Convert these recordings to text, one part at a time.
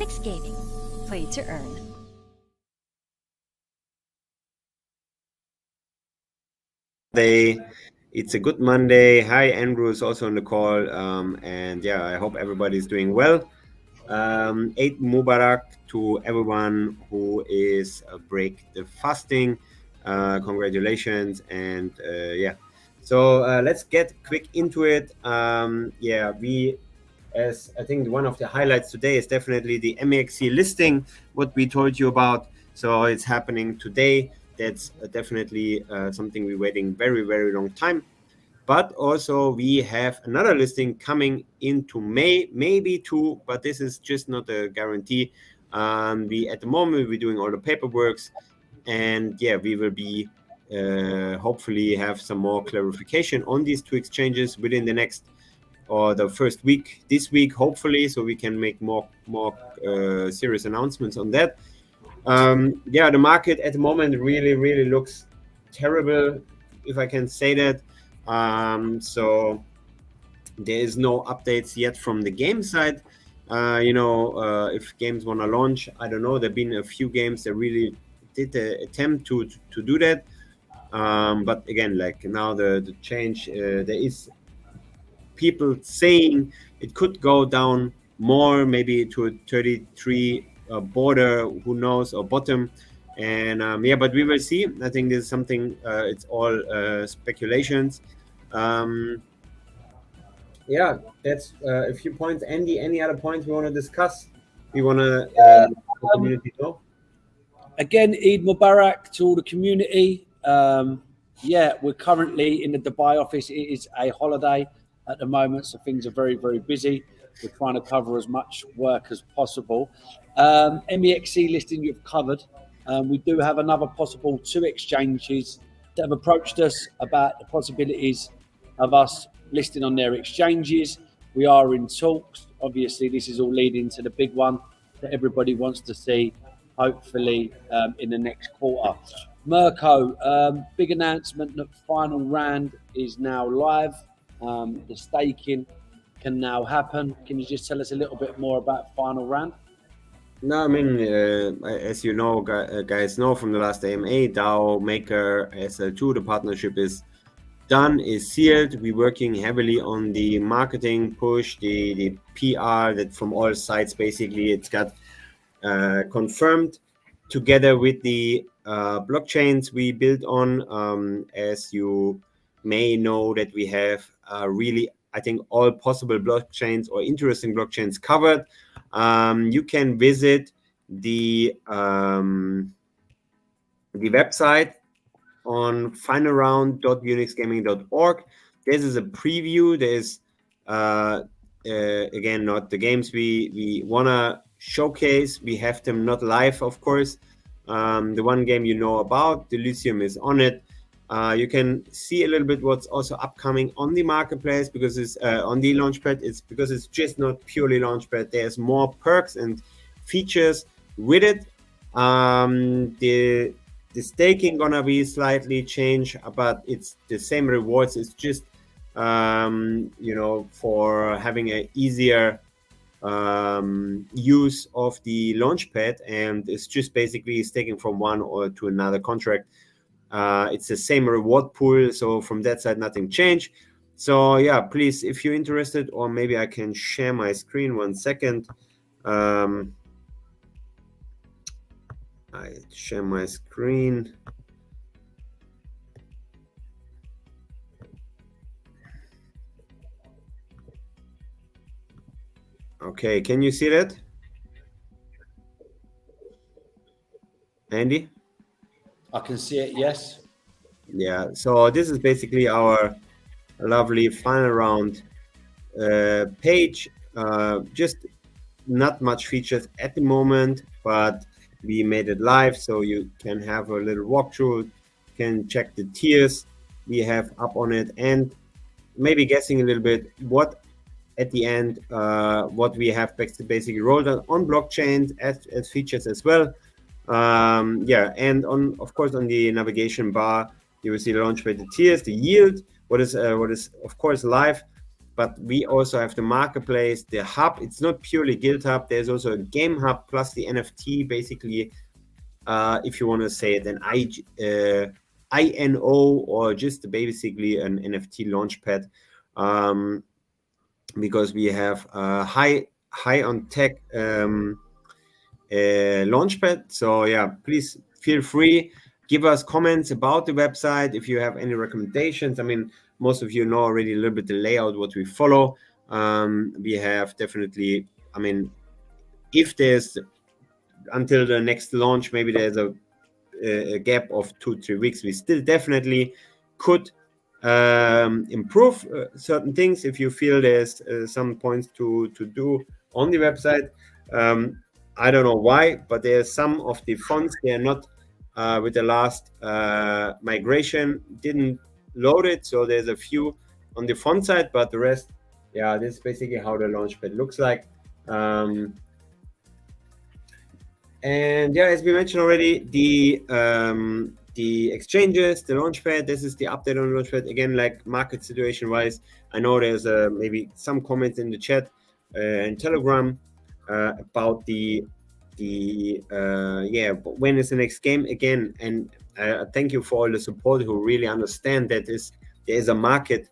UniX Gaming. Play to earn. It's a good Monday. Hi, Andrew is also on the call. And yeah, I hope everybody's doing well. Eid Mubarak to everyone who is break the fasting. Congratulations. And yeah, so let's get quick into it. As I think one of the highlights today is definitely the MEXC listing, what we told you about. So it's happening today. That's definitely something we're waiting very, very long time. But also we have another listing coming into May, maybe two, but this is just not a guarantee. We at the moment we're doing all the paperworks, and yeah, we will be hopefully have some more clarification on these two exchanges within the next or the first week this week, hopefully, so we can make more serious announcements on that. Yeah, the market at the moment really looks terrible, if I can say that. So there is no updates yet from the game side. If games want to launch, I don't know. There've been a few games that really did the attempt to do that. But again, like now the change, there is people saying it could go down more, maybe to a 33 border, who knows, or bottom. And yeah, but we will see. I think this is something, it's all speculations. Yeah, that's a few points. Andy, any other points we want to discuss? We want to the community know? Again, Eid Mubarak to all the community. Yeah, we're currently in the Dubai office. It is a holiday at the moment, so things are very busy. We're trying to cover as much work as possible. MEXC listing you've covered. We do have another possible 2 exchanges that have approached us about the possibilities of us listing on their exchanges. We are in talks. Obviously, this is all leading to the big one that everybody wants to see, hopefully in the next quarter. Mirko, big announcement that Final Rand is now live. The staking can now happen. Can you just tell us a little bit more about Final Rand? No, I mean, as you know, guys know from the last AMA, Dao Maker SL2, the partnership is done, is sealed. We're working heavily on the marketing push, the PR that from all sides. Basically, it's got confirmed together with the blockchains we built on. As you may know, that we have really, I think, all possible blockchains or interesting blockchains covered. You can visit the website on finalround.unixgaming.org. This is a preview. There's again not the games we wanna showcase. We have them not live, of course. The one game you know about, the Lithium, is on it. You can see a little bit what's also upcoming on the marketplace, because it's on the launchpad. It's because it's just not purely launchpad. There's more perks and features with it. The staking gonna be slightly changed, but it's the same rewards. It's just for having an easier use of the launchpad, and it's just basically staking from one or to another contract. It's the same reward pool, so from that side nothing changed. So yeah, please, if you're interested, or maybe I can share my screen 1 second. I share my screen. Okay, can you see that, Andy? I can see it, yes. Yeah, so this is basically our lovely Final Round page. Just not much features at the moment, but we made it live, so you can have a little walkthrough, can check the tiers we have up on it, and maybe guessing a little bit what at the end what we have basically rolled on blockchains as features as well. Yeah, and on, of course, on the navigation bar you will see the launchpad, the tiers, the yield, what is of course live, but we also have the marketplace, the hub. It's not purely guild hub. There's also a game hub plus the NFT, basically, if you want to say it, an INO, or just basically an NFT launchpad, because we have high on tech launchpad. So yeah, please feel free, give us comments about the website if you have any recommendations. I mean, most of you know already a little bit the layout, what we follow. We have definitely, I mean, if there's until the next launch, maybe there's a gap of 2-3 weeks, we still definitely could improve certain things if you feel there's some points to do on the website. I don't know why, but there's some of the fonts, they are not with the last migration, didn't load it. So there's a few on the font side, but the rest, yeah, this is basically how the launchpad looks like. And yeah, as we mentioned already, the exchanges, the launchpad, this is the update on the launchpad. Again, like market situation wise, I know there's maybe some comments in the chat and Telegram about the yeah, when is the next game again. And thank you for all the support who really understand that there is a market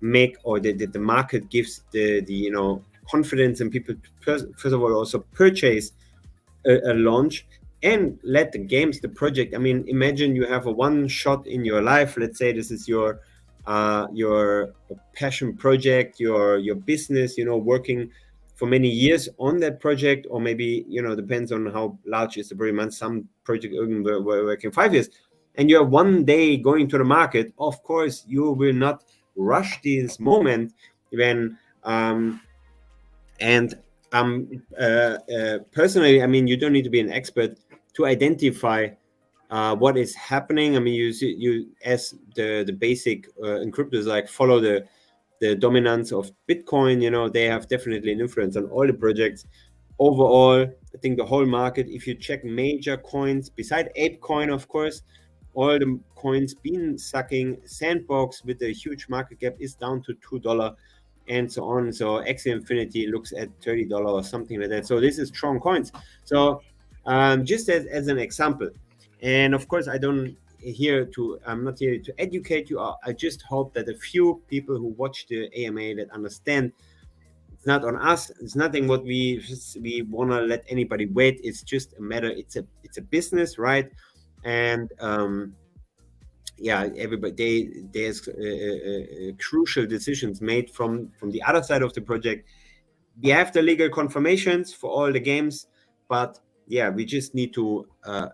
that the market gives the you know, confidence in people to first of all also purchase a launch and let the games, the project. I mean, imagine you have a one shot in your life. Let's say this is your passion project, your business, you know, working for many years on that project, or maybe, you know, depends on how large is the project. Some project were working 5 years, and you're one day going to the market. Of course, you will not rush this moment when personally, I mean, you don't need to be an expert to identify what is happening. I mean, you as the basic in cryptos, like follow the dominance of Bitcoin. You know, they have definitely an influence on all the projects. Overall, I think the whole market, if you check major coins, beside ApeCoin, of course, all the coins been sucking. Sandbox with a huge market cap is down to $2 and so on. So Axie Infinity looks at $30 or something like that. So this is strong coins. So just as an example, and of course I'm not here to educate you. I just hope that a few people who watch the AMA that understand it's not on us. It's nothing what we want to let anybody wait. It's just a matter. It's a business, right? And yeah, everybody, there's crucial decisions made from the other side of the project. We have the legal confirmations for all the games, but yeah, we just need to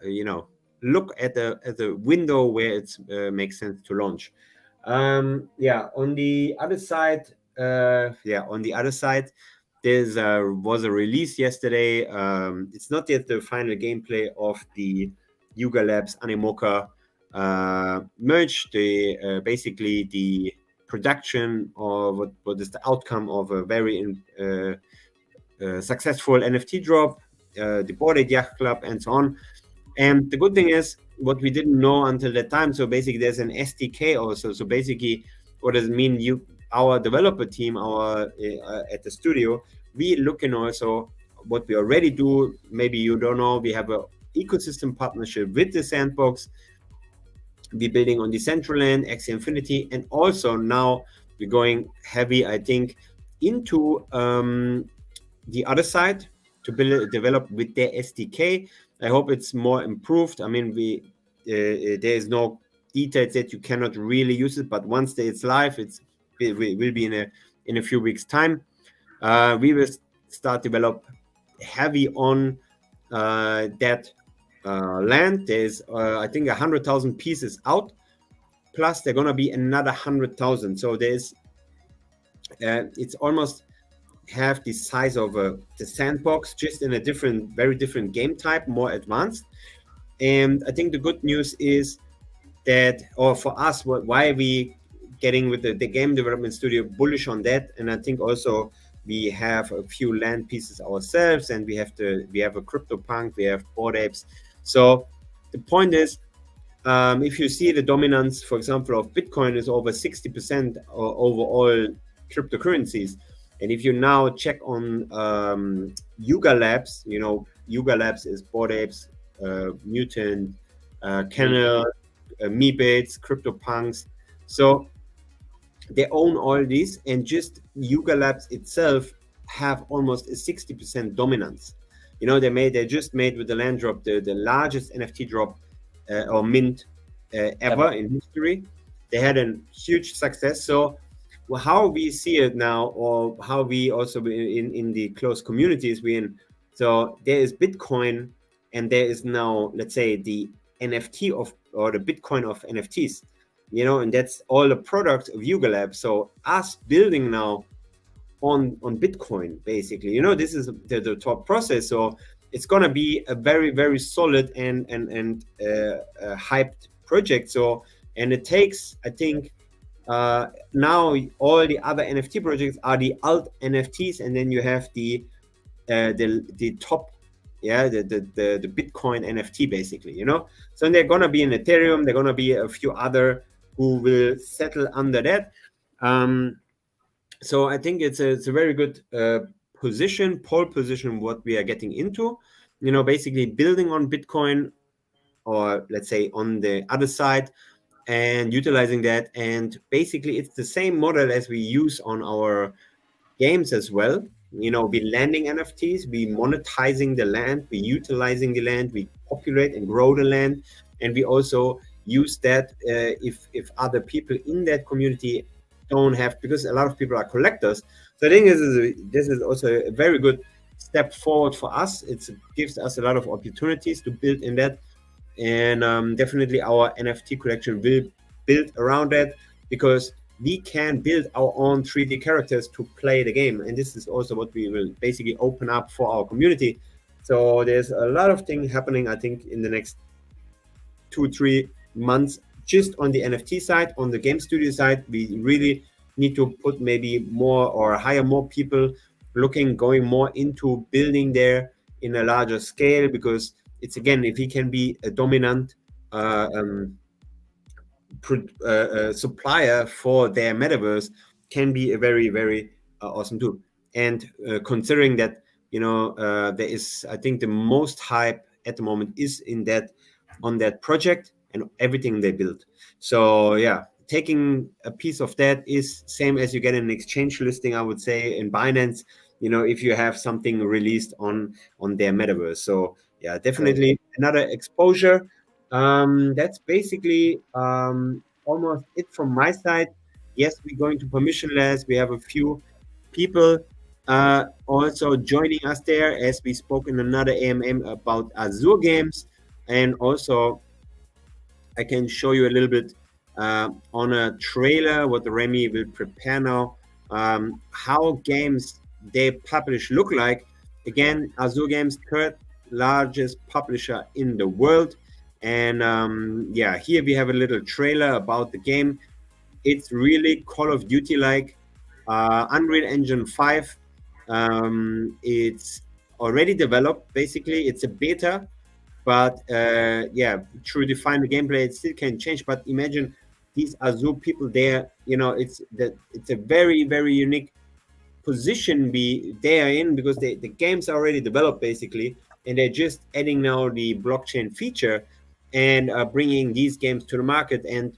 you know, look at the window where it makes sense to launch. Yeah, on the other side, there was a release yesterday. It's not yet the final gameplay of the Yuga Labs Animoca merge. Basically the production, or what is the outcome of a very successful NFT drop, the Bored Ape Yacht Club, and so on. And the good thing is, what we didn't know until that time, so basically there's an SDK also. So basically, what does it mean? Our developer team, at the studio, we looking also what we already do. Maybe you don't know, we have a ecosystem partnership with the Sandbox. We're building on Decentraland, Axie Infinity, and also now we're going heavy, I think, into the other side to develop with their SDK. I hope it's more improved. I mean, there is no details that you cannot really use it, but once it's live, it will be in a few weeks' time. We will start develop heavy on that land. There's I think 100,000 pieces out, plus they're gonna be another 100,000. So there's it's almost have the size of the Sandbox, just in a very different game type, more advanced. And I think the good news is that, or for us, why we getting with the game development studio bullish on that. And I think also we have a few land pieces ourselves, and we have a CryptoPunk, we have Bored Apes. So the point is, if you see the dominance, for example, of Bitcoin is over 60% overall cryptocurrencies. And if you now check on Yuga Labs, Yuga Labs is Bored Apes, Mutant, Kennel, Meebits, CryptoPunks. So they own all these, and just Yuga Labs itself have almost a 60% dominance. They just made with the land drop the largest NFT drop or mint ever in history. They had a huge success. So how we see it now, or how we also in the close communities we in, so there is Bitcoin, and there is now, let's say, the NFT of, or the Bitcoin of NFTs, and that's all the product of Yuga Lab. So us building now on Bitcoin, basically, this is the top process. So it's gonna be a very, very solid and hyped project. So, and it takes, I think, now all the other NFT projects are the alt NFTs, and then you have the top, the Bitcoin NFT, basically, So they're gonna be in Ethereum. They're gonna be a few other who will settle under that. So I think it's a very good pole position what we are getting into. Basically building on Bitcoin, or let's say on the other side, and utilizing that. And basically it's the same model as we use on our games as well. We landing NFTs, we monetizing the land, we utilizing the land, we populate and grow the land, and we also use that if other people in that community don't have, because a lot of people are collectors. So I think this is also a very good step forward for us. It gives us a lot of opportunities to build in that, and definitely our NFT collection will build around that, because we can build our own 3D characters to play the game. And this is also what we will basically open up for our community. So there's a lot of things happening, I think, in the next 2-3 months, just on the NFT side. On the game studio side, we really need to put maybe more, or hire more people going more into building there in a larger scale, because it's, again, if he can be a dominant supplier for their metaverse, can be a very, very awesome tool. And considering that, there is, I think, the most hype at the moment is on that project and everything they build. So yeah, taking a piece of that is same as you get an exchange listing, I would say, in Binance, if you have something released on their metaverse. So yeah, definitely another exposure. That's basically almost it from my side. Yes, we're going to permissionless. We have a few people also joining us there, as we spoke in another AMM about Azure games. And also I can show you a little bit on a trailer what the Remy will prepare now, how games they publish look like. Again, Azure Games, third largest publisher in the world. And yeah, here we have a little trailer about the game. It's really Call of Duty like, Unreal Engine 5. It's already developed, basically. It's a beta, but yeah, to define the gameplay, it still can change. But imagine these Azure people there, it's a very, very unique position they are in, because the games are already developed, basically, and they're just adding now the blockchain feature and bringing these games to the market. And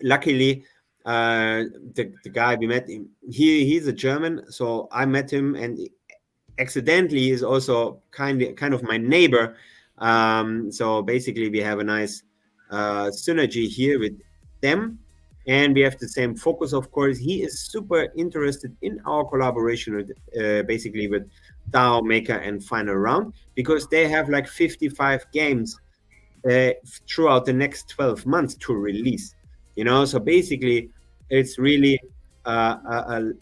luckily, the guy we met, he's a German, so I met him, and accidentally is also kind of my neighbor. So basically we have a nice synergy here with them, and we have the same focus. Of course, he is super interested in our collaboration with basically with Dao Maker and Final Round, because they have like 55 games throughout the next 12 months to release. So basically it's really a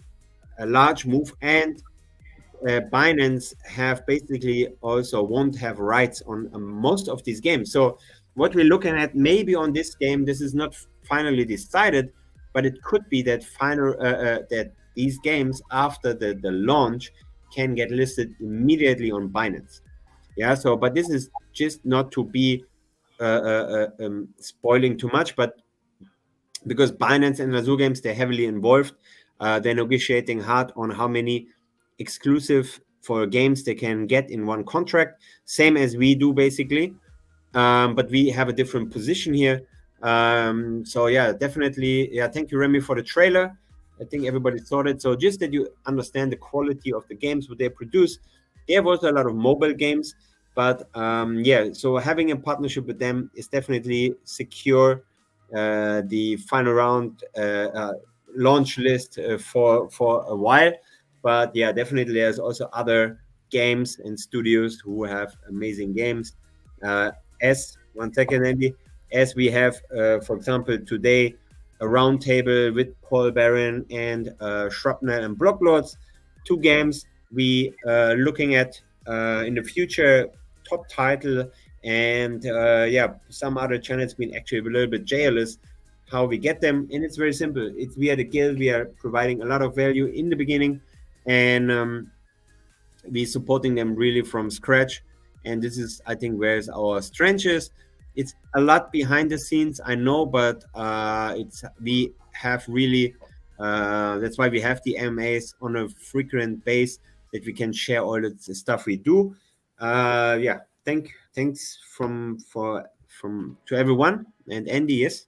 large move. And Binance have basically also won't have rights on most of these games. So what we're looking at, maybe on this game, this is not finally decided, but it could be that that these games after the launch can get listed immediately on Binance. Yeah. So, but this is just not to be spoiling too much, but because Binance and Azure Games, they're heavily involved. They're negotiating hard on how many exclusive for games they can get in one contract, same as we do basically. But we have a different position here. So yeah, definitely. Yeah, thank you, Remy, for the trailer. I think everybody saw it. So just that you understand the quality of the games what they produce. They have also a lot of mobile games, but yeah. So having a partnership with them is definitely secure the final round launch list for a while. But yeah, definitely there's also other games and studios who have amazing games. As one second, Andy, as we have, for example, today a roundtable with Paul Barron and Shrapnel and Blocklords, two games we looking at in the future, top title, and yeah, some other channels been actually a little bit jealous how we get them, and it's very simple. It's we are the guild, we are providing a lot of value in the beginning, and we supporting them really from scratch. And this is, I think, where's our strength is. It's a lot behind the scenes, I know, but it's we have really that's why we have the MAs on a frequent base that we can share all the stuff we do. Yeah, thanks from to everyone. And Andy, yes.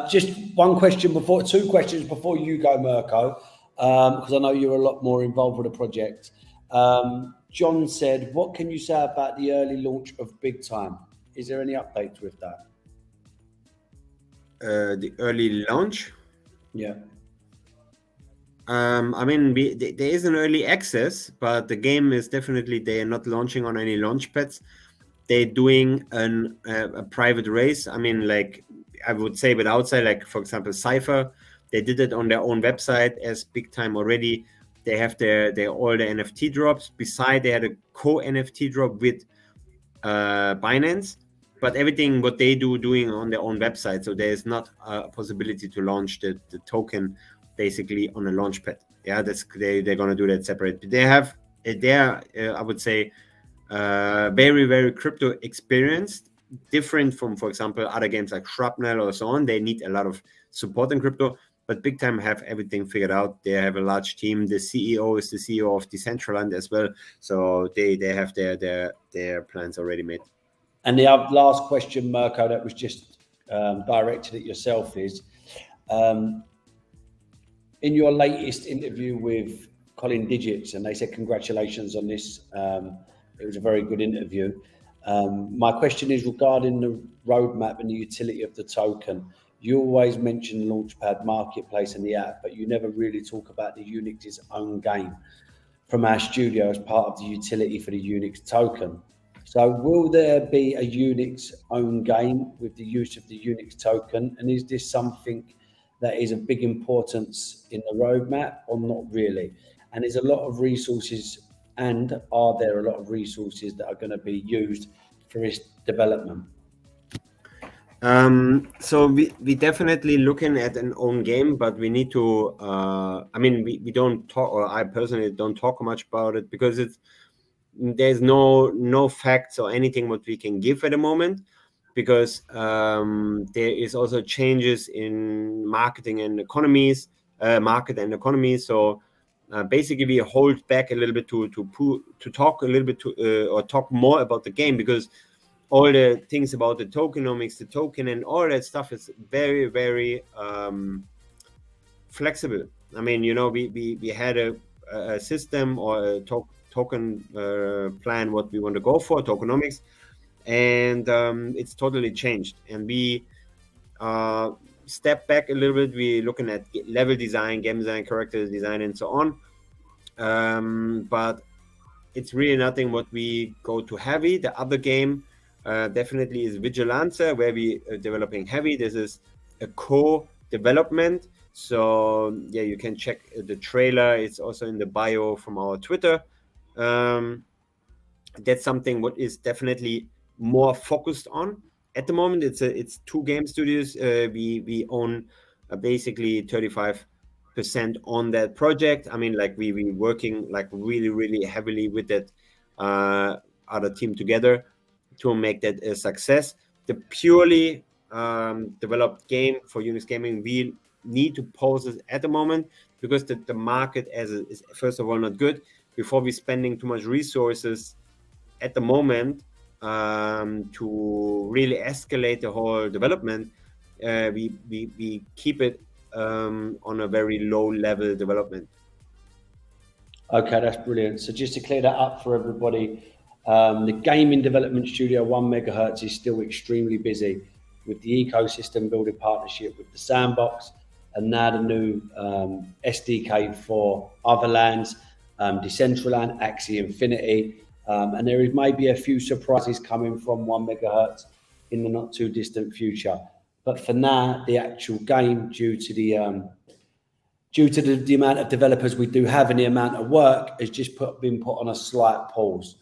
Just two questions before you go, Mirko, because I know you're a lot more involved with the project. John said, "What can you say about the early launch of Big Time? Is there any updates with that?" The early launch. Yeah. I mean, there is an early access, but the game is definitely they are not launching on any launch pads. They're doing a private race. I mean, like I would say, but outside, like for example, Cypher, they did it on their own website as Big Time already. They have their all the NFT drops. Beside, they had a co-NFT drop with Binance, but everything what they doing on their own website. So there is not a possibility to launch the token basically on a launch pad. Yeah, they're gonna do that separate. They have they're I would say very very crypto experienced, different from, for example, other games like Shrapnel or so on. They need a lot of support in crypto, but Big Time have everything figured out. They have a large team. The CEO is the CEO of Decentraland as well, so they have their plans already made. And the last question, Mirko, that was just directed at yourself is, in your latest interview with Colin Digits, and they said congratulations on this. It was a very good interview. My question is regarding the roadmap and the utility of the token. You always mention Launchpad Marketplace and the app, but you never really talk about the UniX's own game from our studio as part of the utility for the UniX token. So will there be a UniX own game with the use of the UniX token? And is this something that is of big importance in the roadmap or not really? And there's a lot of resources, and are there a lot of resources that are going to be used for its development? So we definitely looking at an own game, but we need to I mean we don't talk, or I personally don't talk much about it because there's no facts or anything what we can give at the moment, because there is also changes in marketing and economies, market and economy. So basically we hold back a little bit to talk a little bit or talk more about the game, because all the things about the tokenomics, the token, and all that stuff is very, very flexible. I mean, you know, we had a system or a token plan what we want to go for, tokenomics, and it's totally changed. And we step back a little bit. We're looking at level design, game design, character design, and so on. But it's really nothing what we go to heavy. The other game definitely is Vigilance, where we are developing heavy. This is a co-development. So yeah, you can check the trailer. It's also in the bio from our Twitter. That's something what is definitely more focused on. At the moment, it's two game studios. We own basically 35% on that project. I mean, like we working like really heavily with that other team together to make that a success. The purely developed game for UniX Gaming, we need to pause it at the moment, because the market is first of all not good. Before we spending too much resources at the moment to really escalate the whole development, we keep it on a very low level development. Okay, that's brilliant. So just to clear that up for everybody, the gaming development studio 1 megahertz is still extremely busy with the ecosystem building partnership with the Sandbox, and now the new SDK for other lands, Decentraland, Axie Infinity, and there is maybe a few surprises coming from 1 megahertz in the not too distant future. But for now, the actual game, due to the amount of developers we do have and the amount of work, has just been put on a slight pause.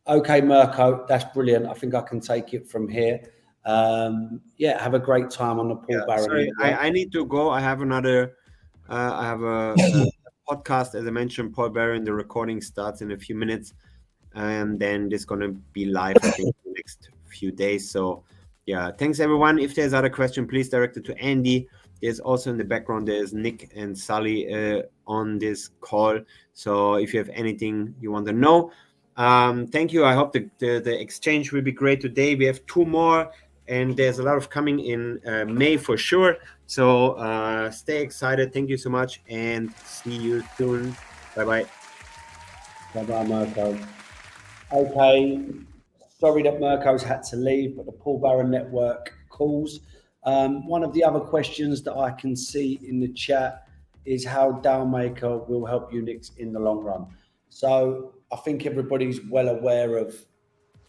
Okay, Mirko, that's brilliant. I think I can take it from here. Yeah, have a great time on the Paul Barron. Sorry, I need to go. I have another. I have a podcast, as I mentioned, Paul Barron. The recording starts in a few minutes, and then it's gonna be live, I think, in the next few days. So, yeah, thanks everyone. If there's other question, please direct it to Andy. There's also in the background, there's Nick and Sally on this call. So if you have anything you want to know, thank you. I hope the exchange will be great today. We have 2 more, and there's a lot of coming in May for sure. So stay excited. Thank you so much, and see you soon. Bye-bye. Bye-bye, Mirko. Okay, sorry that Mirko's had to leave, but the Paul Barron Network calls. One of the other questions that I can see in the chat is how Dao Maker will help UniX in the long run. So I think everybody's well aware of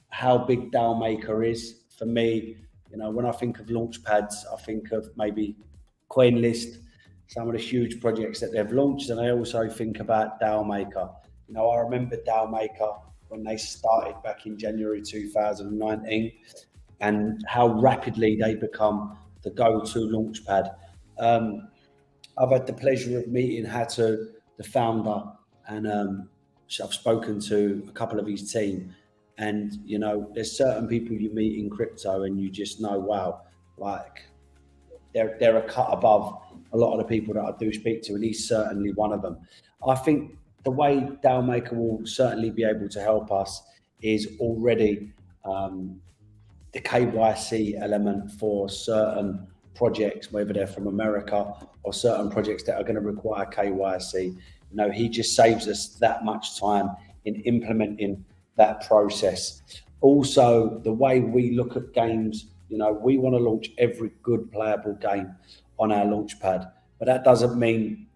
how big Dao Maker is. For me, when I think of launchpads, I think of maybe CoinList, some of the huge projects that they've launched, and I also think about Dao Maker. I remember Dao Maker when they started back in January 2019, and how rapidly they become the go-to launchpad. I've had the pleasure of meeting Hato, the founder, and I've spoken to a couple of his team. And, there's certain people you meet in crypto and you just know, wow, like they're a cut above a lot of the people that I do speak to, and he's certainly one of them. I think the way Dao Maker will certainly be able to help us is already the KYC element for certain projects, whether they're from America or certain projects that are going to require KYC. He just saves us that much time in implementing that process. Also, the way we look at games, we want to launch every good playable game on our launchpad, but that doesn't mean,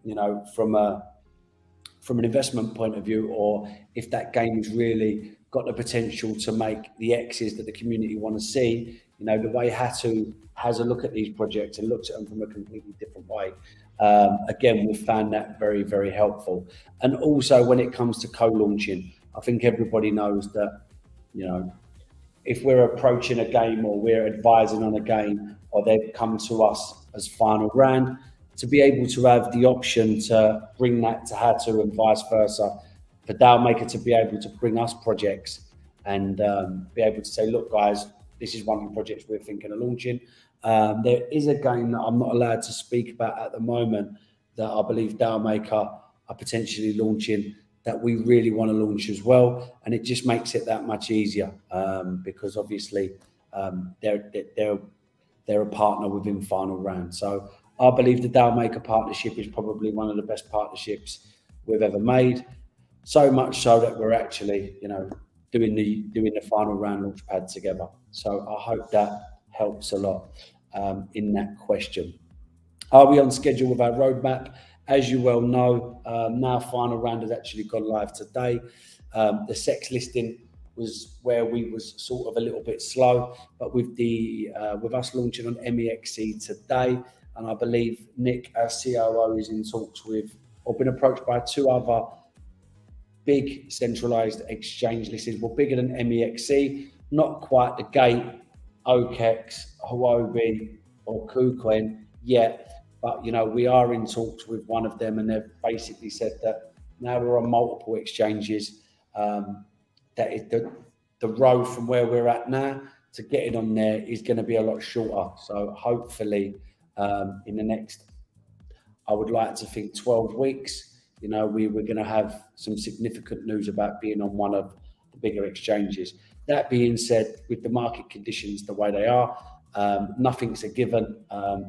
from an investment point of view, or if that game's really got the potential to make the X's that the community want to see, the way Hatu has a look at these projects and looks at them from a completely different way. Again, we've found that very, very helpful. And also when it comes to co-launching, I think everybody knows that, if we're approaching a game or we're advising on a game, or they've come to us as final round, to be able to have the option to bring that to Hatu and vice versa, for Dao Maker to be able to bring us projects and be able to say, look, guys, this is one of the projects we're thinking of launching. There is a game that I'm not allowed to speak about at the moment that I believe Dao Maker are potentially launching, that we really want to launch as well. And it just makes it that much easier because obviously they're a partner within final round. So I believe the Dao Maker partnership is probably one of the best partnerships we've ever made. So much so that we're actually, doing the final round launchpad together. So I hope that helps a lot in that question. Are we on schedule with our roadmap? As you well know, now final round has actually gone live today. The sex listing was where we was sort of a little bit slow, but with us launching on MEXC today, and I believe Nick, our COO, is in talks with, or been approached by 2 other big centralized exchange listings, well, bigger than MEXC, not quite the Gate, OKEX, Huobi, or KuCoin yet, but we are in talks with one of them, and they've basically said that now we're on multiple exchanges, that is the road from where we're at now to getting on there is going to be a lot shorter. So hopefully in the next I would like to think 12 weeks, you know, we're going to have some significant news about being on one of the bigger exchanges. That being said, with the market conditions the way they are, nothing's a given.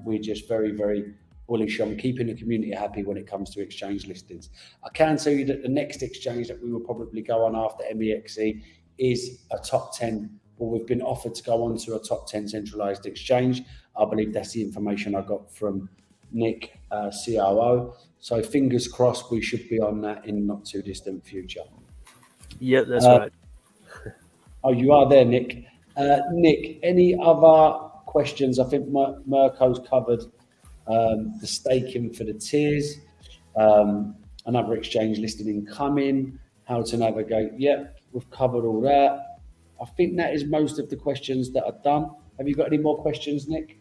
We're just very, very bullish on keeping the community happy when it comes to exchange listings. I can tell you that the next exchange that we will probably go on after MEXC is a top 10, or we've been offered to go on to a top 10 centralized exchange. I believe that's the information I got from Nick, COO. So fingers crossed we should be on that in not too distant future. Yeah, that's right. Oh, you are there, Nick. Nick, any other questions? I think Mirko's covered the staking for the tiers, another exchange listed incoming, how to navigate. Yep, we've covered all that. I think that is most of the questions that are done. Have you got any more questions, Nick?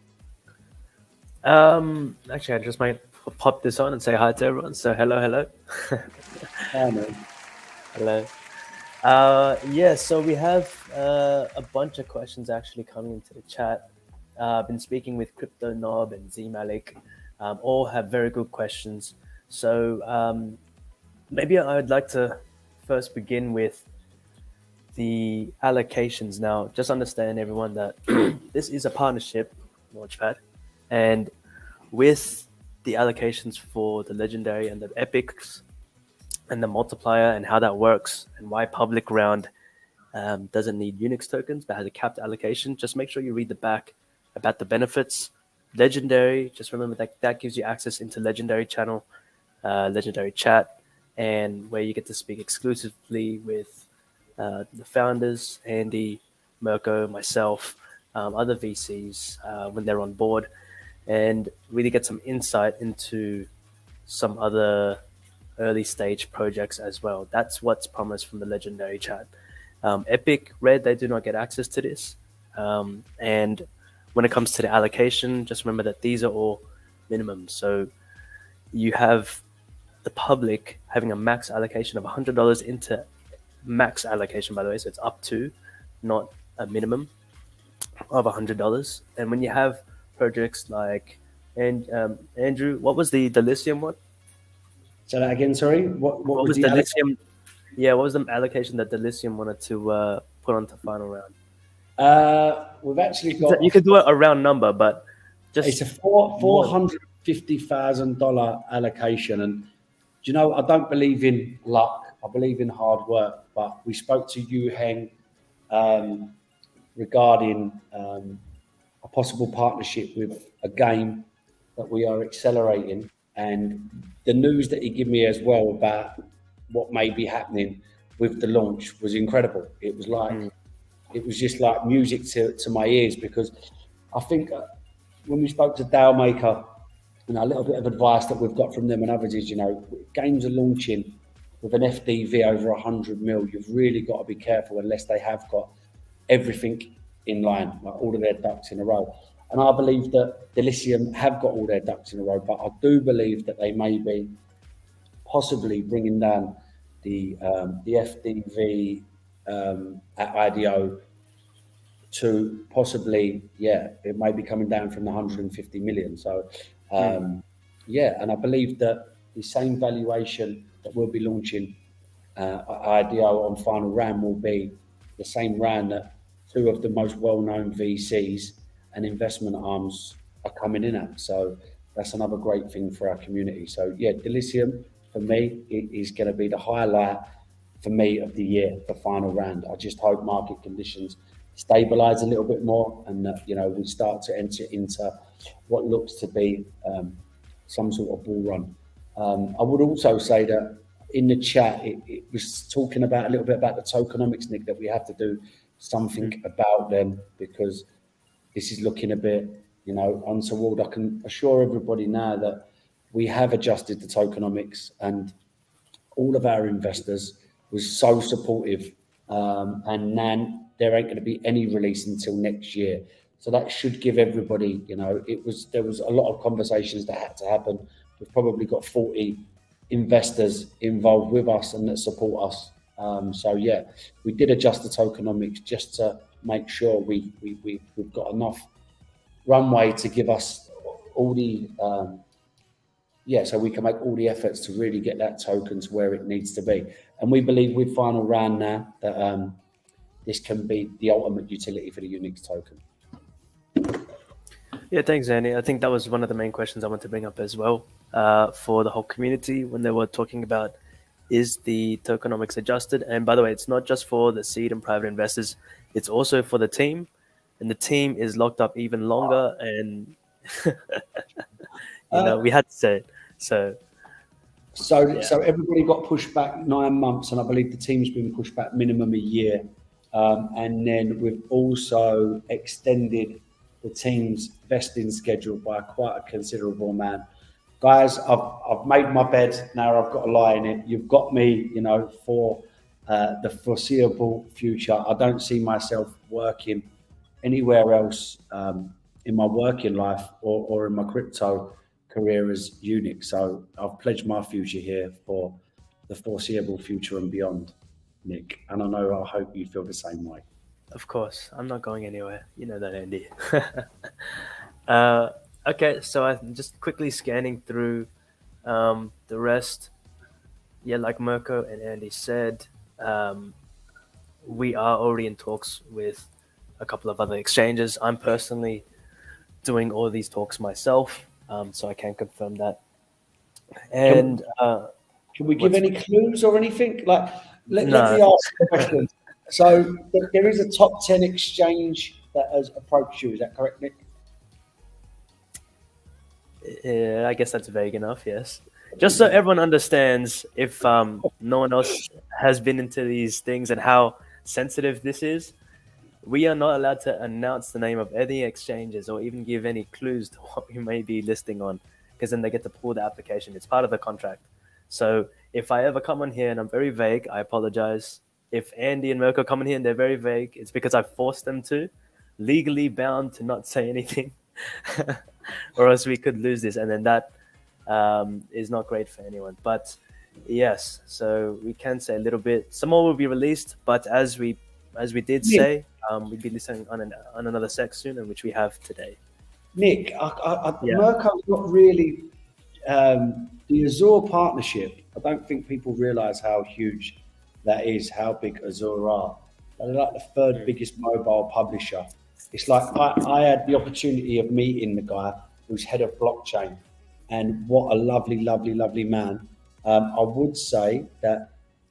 Actually, I just might pop this on and say hi to everyone. So hello. Hi, man. Hello. Yeah, so we have a bunch of questions actually coming into the chat. I've been speaking with Crypto Knob and Z Malik. All have very good questions. So maybe I'd like to first begin with the allocations. Now, just understand, everyone, that this is a partnership, Launchpad, and with the allocations for the legendary and the epics and the multiplier and how that works and why public round doesn't need UniX tokens but has a capped allocation, just make sure you read the back about the benefits. Legendary, just remember that that gives you access into legendary channel, legendary chat, and where you get to speak exclusively with the founders, Andy, Mirko, myself, other VCs when they're on board, and really get some insight into some other early stage projects as well. That's what's promised from the legendary chat. Epic, Red, they do not get access to this. And when it comes to the allocation, just remember that these are all minimums. So you have the public having a max allocation of $100 into max allocation, by the way. So it's up to, not a minimum of $100. And when you have projects like, and Andrew, what was the Lithium one? Say that again, sorry. What was the Lithium? Yeah, what was the allocation that the Lithium wanted to put onto final round? We've actually got. You could do a round number, but just it's a $450,000 allocation, and you know, I don't believe in luck. I believe in hard work. But we spoke to Yu Heng regarding a possible partnership with a game that we are accelerating, and the news that he gave me as well about what may be happening with the launch was incredible. It was like it was just like music to my ears, because I think when we spoke to Dao Maker, and a little bit of advice that we've got from them and others is, you know, games are launching with an FDV over 100 mil. You've really got to be careful unless they have got everything in line, like all of their ducks in a row. And I believe that Delicium have got all their ducks in a row, but I do believe that they may be possibly bringing down the FDV at IDO to possibly, it may be coming down from the 150 million. So, yeah, and I believe that the same valuation that we'll be launching IDO on final round will be the same round that two of the most well-known VCs and investment arms are coming in at. So that's another great thing for our community. So yeah, Delicium for me is going to be the highlight for me of the year, the final round. I just hope market conditions stabilize a little bit more, and that, you know, we start to enter into what looks to be some sort of bull run. I would also say that in the chat, it was talking about a little bit about the tokenomics, Nick, that we have to do something about them, because this is looking a bit, you know, untoward. I can assure everybody now that we have adjusted the tokenomics, and all of our investors was so supportive, and then there ain't going to be any release until next year. So that should give everybody, you know, there was a lot of conversations that had to happen. We've probably got 40 investors involved with us and that support us. So yeah, we did adjust the tokenomics just to make sure we've got enough runway to give us all the so we can make all the efforts to really get that token to where it needs to be. And we believe with final round now that this can be the ultimate utility for the UniX token. Yeah, thanks, Andy. I think that was one of the main questions I want to bring up as well for the whole community when they were talking about, is the tokenomics adjusted? And by the way, it's not just for the seed and private investors, it's also for the team. And the team is locked up even longer. And, we had to say it. So everybody got pushed back 9 months, and I believe the team's been pushed back minimum a year. And then we've also extended the team's vesting schedule by quite a considerable amount. Guys, I've made my bed, now I've got to lie in it. You've got me, for the foreseeable future. I don't see myself working anywhere else in my working life or in my crypto career as UniX. So I've pledged my future here for the foreseeable future and beyond, Nick. And I hope you feel the same way. Of course, I'm not going anywhere. You know that, Andy. Okay, so I'm just quickly scanning through the rest. Yeah, like Mirko and Andy said, we are already in talks with a couple of other exchanges. I'm personally doing all these talks myself, so I can confirm that. And can we give any clues or anything? Let me ask a question. So there is a top 10 exchange that has approached you. Is that correct, Nick? Yeah, I guess that's vague enough, yes. Just so everyone understands, if no one else has been into these things and how sensitive this is, we are not allowed to announce the name of any exchanges or even give any clues to what we may be listing on, because then they get to pull the application. It's part of the contract. So if I ever come on here and I'm very vague, I apologize. If Andy and Mirko come in here and they're very vague, it's because I forced them to, legally bound to not say anything, or else we could lose this. And then that is not great for anyone. But yes, so we can say a little bit. Some more will be released, but as we did say, we'd be listening on another sec soon, and which we have today. Nick, Mirko's not really the Azure partnership. I don't think people realise how huge that is, how big Azure are. They're like the third biggest mobile publisher. It's like I had the opportunity of meeting the guy who's head of blockchain, and what a lovely, lovely, lovely man. I would say that,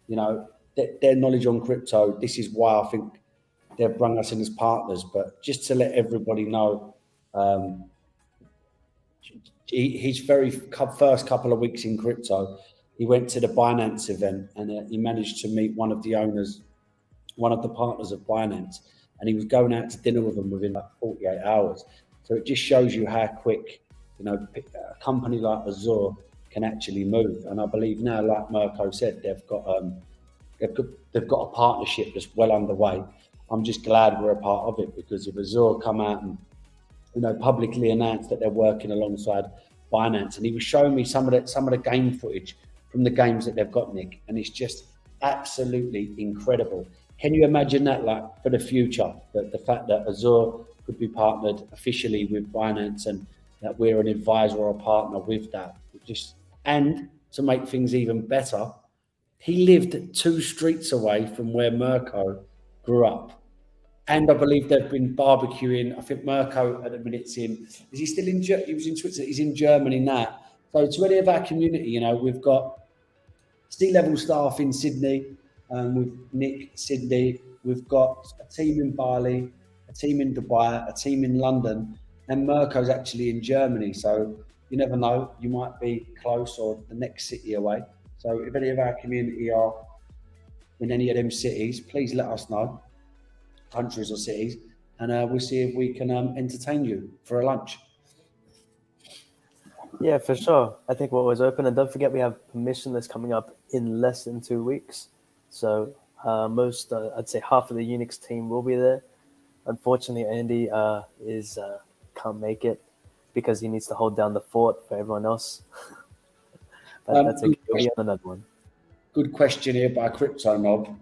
their knowledge on crypto, this is why I think they've brought us in as partners. But just to let everybody know, his very first couple of weeks in crypto, he went to the Binance event, and he managed to meet one of the owners, one of the partners of Binance, and he was going out to dinner with them within like 48 hours. So it just shows you how quick, a company like Azure can actually move. And I believe now, like Mirko said, they've got a partnership that's well underway. I'm just glad we're a part of it, because if Azure come out and publicly announced that they're working alongside Binance, and he was showing me some of the game footage from the games that they've got, Nick, and it's just absolutely incredible. Can you imagine that, for the future, that the fact that Azure could be partnered officially with Binance, and that we're an advisor or a partner with that? And to make things even better, he lived 2 streets away from where Mirko grew up. And I believe they've been barbecuing. I think Mirko at the minute's in. Is he still in? He was in Switzerland. He's in Germany now. So to any of our community, we've got C-level staff in Sydney, with Nick, Sydney. We've got a team in Bali, a team in Dubai, a team in London, and Mirko's actually in Germany. So you never know, you might be close or the next city away. So if any of our community are in any of them cities, please let us know, countries or cities, and we'll see if we can entertain you for a lunch. Yeah, for sure. I think we're always open, and don't forget we have permissionless coming up in less than 2 weeks. So I'd say half of the UniX team will be there. Unfortunately, Andy can't make it because he needs to hold down the fort for everyone else. But that's okay. We'll be on another one. Good question here by Crypto Knob.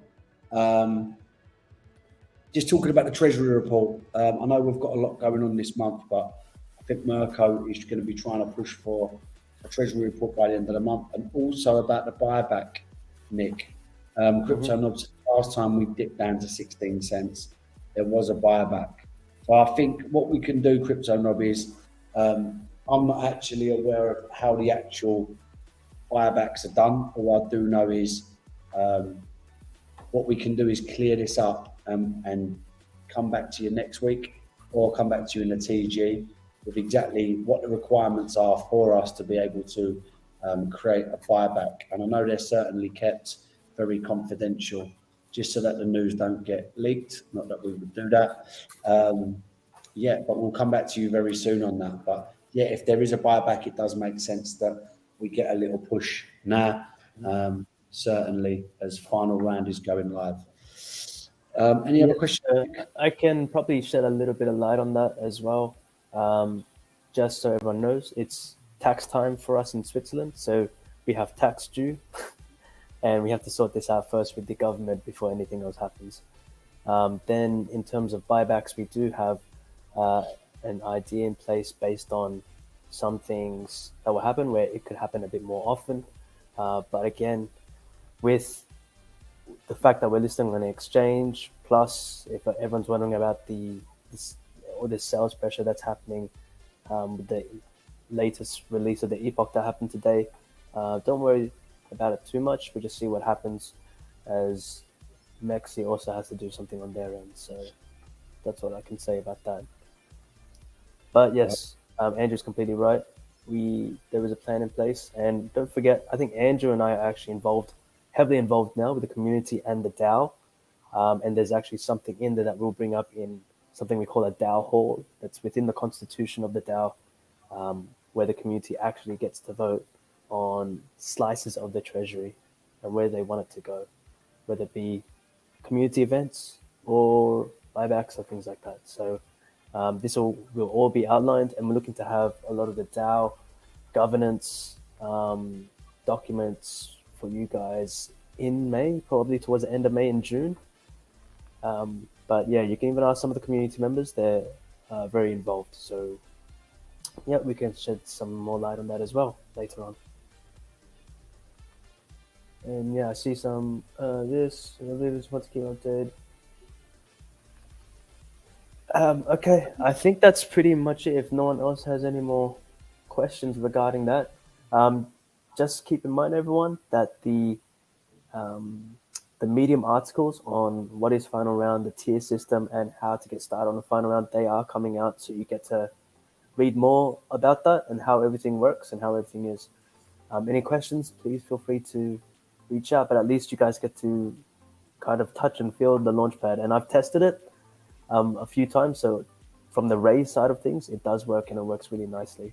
Just talking about the Treasury report. I know we've got a lot going on this month, but I think Mirko is going to be trying to push for a treasury report by the end of the month, and also about the buyback, Nick. Crypto Knobs, last time we dipped down to 16 cents, there was a buyback. So I think what we can do, Crypto Knob, is I'm not actually aware of how the actual buybacks are done. All I do know is what we can do is clear this up and come back to you next week, or come back to you in the TG with exactly what the requirements are for us to be able to create a buyback. And I know they're certainly kept very confidential, just so that the news don't get leaked. Not that we would do that. But we'll come back to you very soon on that. But yeah, if there is a buyback, it does make sense that we get a little push now, certainly as final round is going live. Any other questions? I can probably shed a little bit of light on that as well. Just so everyone knows, it's tax time for us in Switzerland. So we have tax due and we have to sort this out first with the government before anything else happens. Then in terms of buybacks, we do have an idea in place based on some things that will happen where it could happen a bit more often. But again, with the fact that we're listing on an exchange, plus if everyone's wondering about all this sales pressure that's happening with the latest release of the epoch that happened today, don't worry about it too much. We'll just see what happens, as Mexi also has to do something on their end. So that's what I can say about that. But yes, Andrew's completely right. There was a plan in place, and don't forget, I think Andrew and I are actually heavily involved now with the community and the DAO. And there's actually something in there that we'll bring up in something we call a DAO hall that's within the constitution of the DAO, where the community actually gets to vote on slices of the treasury and where they want it to go, whether it be community events or buybacks or things like that. So this will all be outlined, and we're looking to have a lot of the DAO governance documents for you guys in May, probably towards the end of May and June. But yeah, you can even ask some of the community members. They're very involved. So yeah, we can shed some more light on that as well later on. And yeah, I see some this. I really just want to keep updated. Okay, I think that's pretty much it. If no one else has any more questions regarding that, just keep in mind, everyone, that the Medium articles on what is final round, the tier system, and how to get started on the final round, they are coming out, so you get to read more about that and how everything works and how everything is. Any questions, please feel free to reach out, but at least you guys get to kind of touch and feel the launchpad. And I've tested it a few times, so from the raise side of things, it does work, and it works really nicely.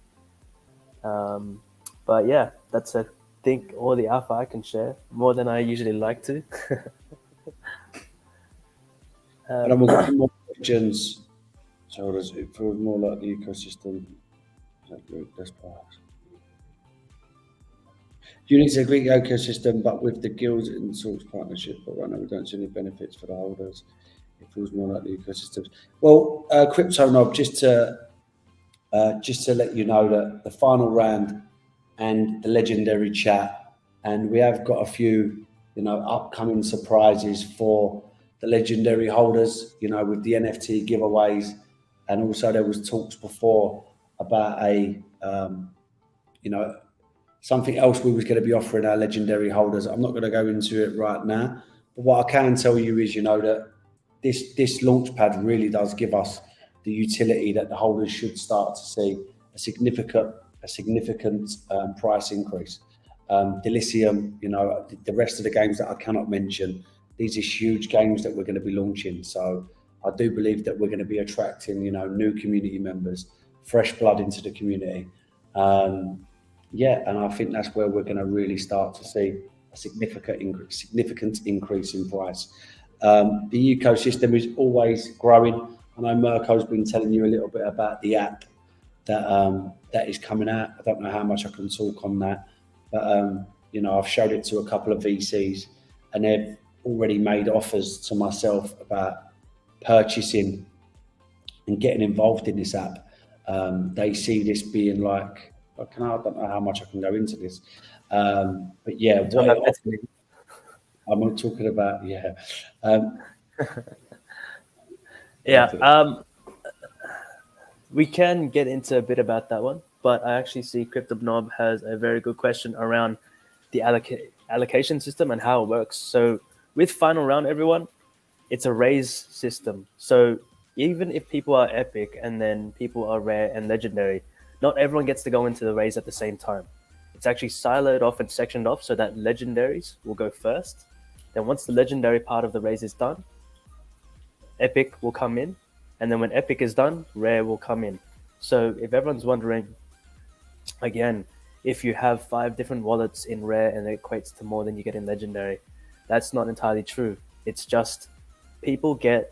But yeah, that's I think all the alpha I can share, more than I usually like to. And we've got some more questions. So does it feel more like the ecosystem? UniX is a Greek ecosystem, but with the guilds and sorts partnership. But right now we don't see any benefits for the holders. It feels more like the ecosystems. Well, Crypto Knob, just to let you know that the final round and the legendary chat, and we have got a few, upcoming surprises for the legendary holders, with the NFT giveaways, and also there was talks before about something else we was going to be offering our legendary holders. I'm not going to go into it right now, but what I can tell you is, that this launchpad really does give us the utility that the holders should start to see a significant price increase. Delicium, the rest of the games that I cannot mention, these are huge games that we're going to be launching. So I do believe that we're going to be attracting, new community members, fresh blood into the community. And I think that's where we're going to really start to see a significant increase in price. The ecosystem is always growing. I know Mirko's been telling you a little bit about the app that is coming out. I don't know how much I can talk on that, but I've showed it to a couple of VCs, and they've already made offers to myself about purchasing and getting involved in this app. They see this being like I don't know how much I can go into this, but yeah, I'm talking about we can get into a bit about that one, but I actually see CryptoNob has a very good question around the allocation system and how it works. So with final round, everyone, it's a raise system. So even if people are epic and then people are rare and legendary, not everyone gets to go into the raise at the same time. It's actually siloed off and sectioned off so that legendaries will go first. Then once the legendary part of the raise is done, epic will come in. And then when epic is done, rare will come in. So if everyone's wondering, again, if you have 5 different wallets in rare and it equates to more than you get in legendary, that's not entirely true. It's just people get,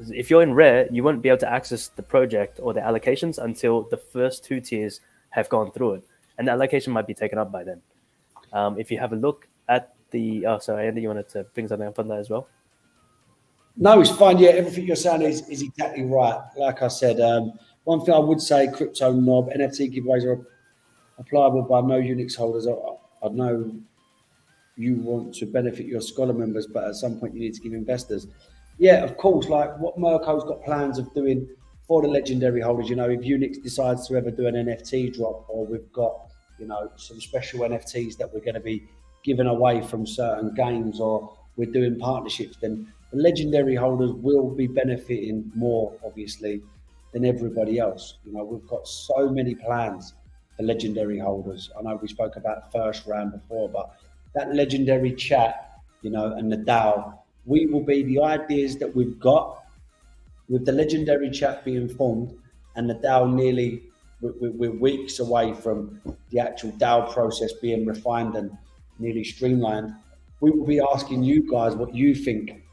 if you're in rare, you won't be able to access the project or the allocations until the first 2 tiers have gone through it. And the allocation might be taken up by then. If you have a look at the, sorry, Andy, you wanted to bring something up on that as well? No, it's fine. Yeah, everything you're saying is exactly right. Like I said, one thing I would say, CryptoNob, NFT giveaways are applicable by no UniX holders. I know you want to benefit your scholar members, but at some point you need to give investors. Yeah, of course, like what Mirko's got plans of doing for the legendary holders, if UniX decides to ever do an NFT drop, or we've got, some special NFTs that we're going to be giving away from certain games, or we're doing partnerships, then the legendary holders will be benefiting more, obviously, than everybody else. We've got so many plans for legendary holders. I know we spoke about first round before, but that legendary chat, and the DAO, we will be the ideas that we've got with the legendary chat being formed and the DAO we're weeks away from the actual DAO process being refined and nearly streamlined. We will be asking you guys what you think,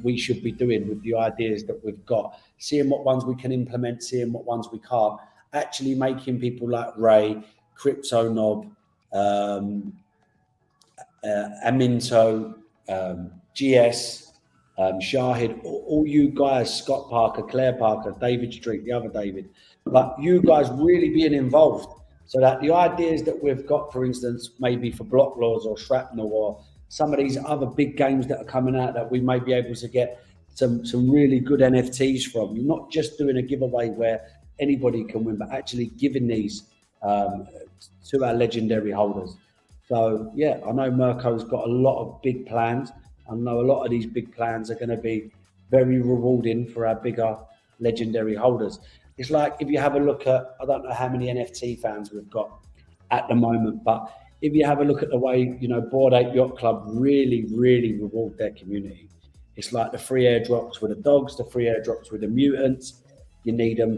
we should be doing with the ideas that we've got, seeing what ones we can implement, seeing what ones we can't, actually making people like Ray, CryptoNob, Aminto, GS, Shahid, all you guys, Scott Parker, Claire Parker, David Street, the other David, but you guys really being involved so that the ideas that we've got, for instance, maybe for Block Laws or Shrapnel or some of these other big games that are coming out that we may be able to get some really good NFTs from. You're not just doing a giveaway where anybody can win, but actually giving these to our legendary holders. So, yeah, I know Mirko's got a lot of big plans. I know a lot of these big plans are going to be very rewarding for our bigger legendary holders. It's like if you have a look at, I don't know how many NFT fans we've got at the moment, but if you have a look at the way, Bored Ape Yacht Club really, really reward their community. It's like the free airdrops with the dogs, the free airdrops with the mutants. You need them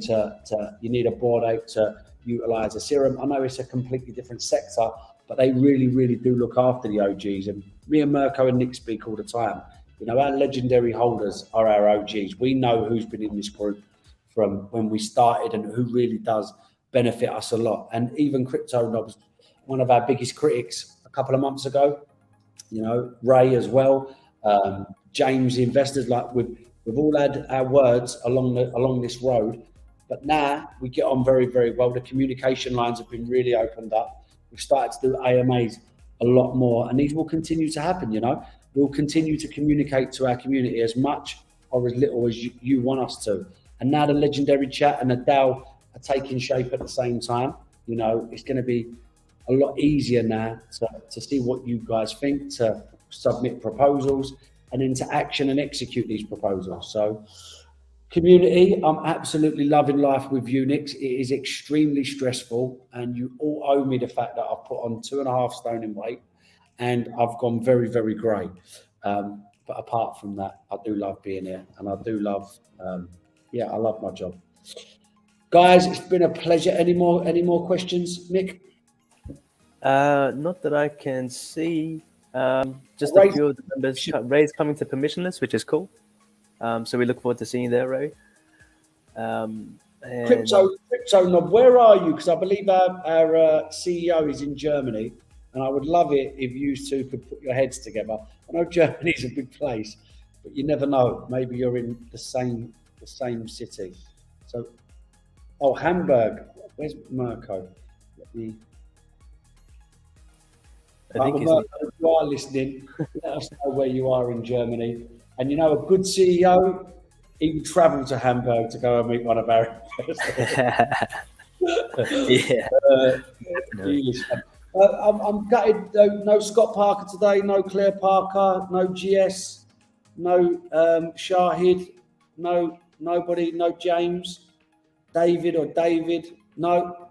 you need a Bored Ape to utilize a serum. I know it's a completely different sector, but they really, really do look after the OGs. And me and Mirko and Nick speak all the time. Our legendary holders are our OGs. We know who's been in this group from when we started and who really does benefit us a lot. And even CryptoNob's one of our biggest critics a couple of months ago, Ray as well, James, the investors, like we've all had our words along this road, but now we get on very, very well. The communication lines have been really opened up. We've started to do AMAs a lot more, and these will continue to happen. We'll continue to communicate to our community as much or as little as you want us to. And now the legendary chat and the DAO are taking shape at the same time. It's going to be a lot easier now to see what you guys think, to submit proposals, and then to action and execute these proposals. So, community, I'm absolutely loving life with UniX. It is extremely stressful, and you all owe me the fact that I've put on 2.5 stone in weight, and I've gone very, very grey. But apart from that, I do love being here, and I do love, I love my job. Guys, it's been a pleasure. Any more questions, Nick? Not that I can see. Just a few of the members. Ray's coming to permissionless, which is cool. So we look forward to seeing you there, Ray. CryptoNob, where are you? Because I believe our CEO is in Germany, and I would love it if you two could put your heads together. I know Germany's a big place, but you never know. Maybe you're in the same city. So, Hamburg. Where's Mirko? Let me. I think Mirko, if you are listening, let us know where you are in Germany. And you know, a good CEO, he would travel to Hamburg to go and meet one of our investors. yeah. I'm gutted. No Scott Parker today. No Claire Parker. No GS. No Shahid. Nobody. No James. David. No.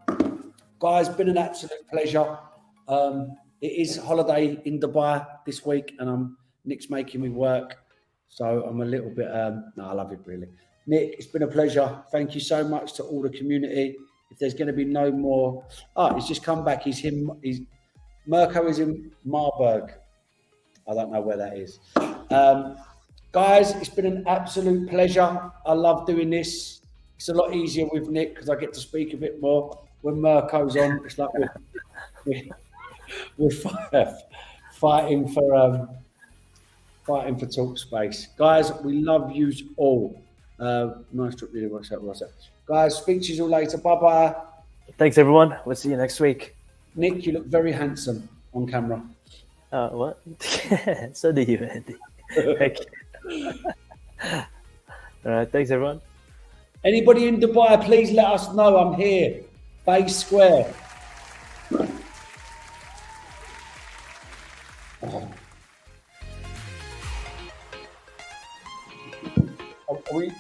Guys, been an absolute pleasure. It is holiday in Dubai this week, and Nick's making me work, so I'm a little bit. No, I love it really. Nick, it's been a pleasure. Thank you so much to all the community. If there's going to be no more, he's just come back. Mirko is in Marburg. I don't know where that is. Guys, it's been an absolute pleasure. I love doing this. It's a lot easier with Nick because I get to speak a bit more. When Mirko's on, it's like we're fighting for talk space. Guys, we love you all. Nice trip, really. What's up? Guys, speak to you all later. Bye-bye. Thanks, everyone. We'll see you next week. Nick, you look very handsome on camera. What? So do you, Andy. Thank you. All right. Thanks, everyone. Anybody in Dubai, please let us know. I'm here. Base Square. Are we